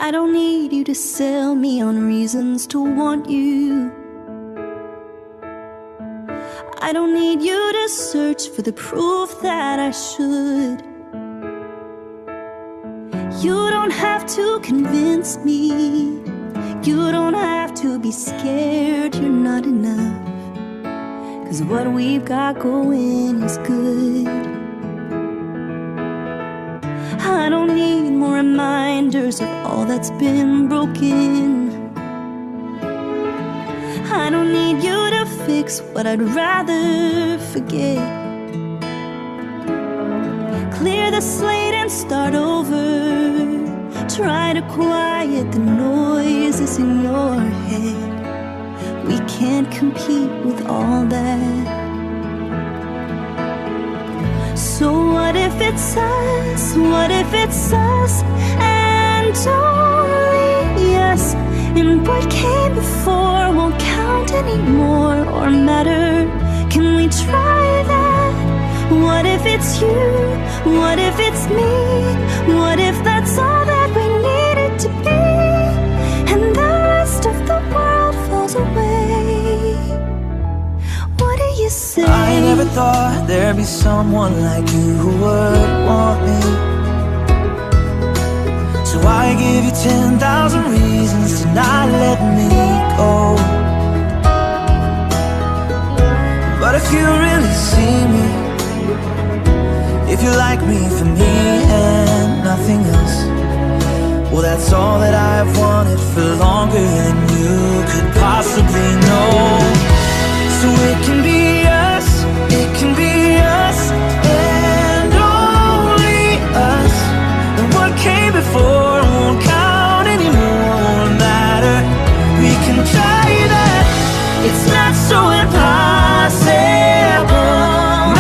I don't need you to sell me on reasons to want you. I don't need you to search for the proof that I should. You don't have to convince me. You don't have to be scared you're not enough. 'Cause what we've got going is good. I don't need more reminders of all that's been broken. I don't need you to fix what I'd rather forget. Clear the slate and start over. Try to quiet the noises in your head. We can't compete with all that. So what if it's us? What if it's us and only us? And what came before won't count anymore or matter. Can we try that? What if it's you? What if it's me? What if that's all that we needed to be? And the rest of the world falls away. What do you say? I never thought there'd be someone like you who would want me. So I give you 10,000 reasons to not let me go. But if you really see me, if you like me for me and nothing else, well, that's all that I've wanted for longer than you could possibly know. So it can be us, it can be us, and only us. And what came before won't count anymore, won't matter. We can try that, it's not so impossible.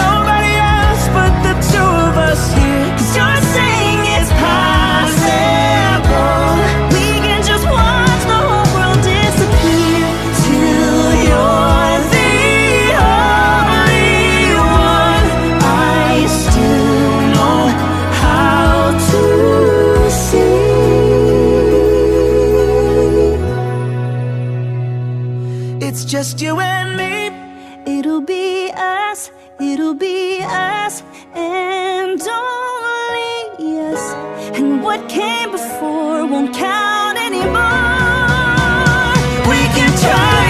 Nobody else but the two of us here. 'Cause you're saying it's possible. We can just watch the whole world disappear till you're the only one I still know how to see. It's just you and me. It'll be us, and only us. And what came before won't count anymore. We can try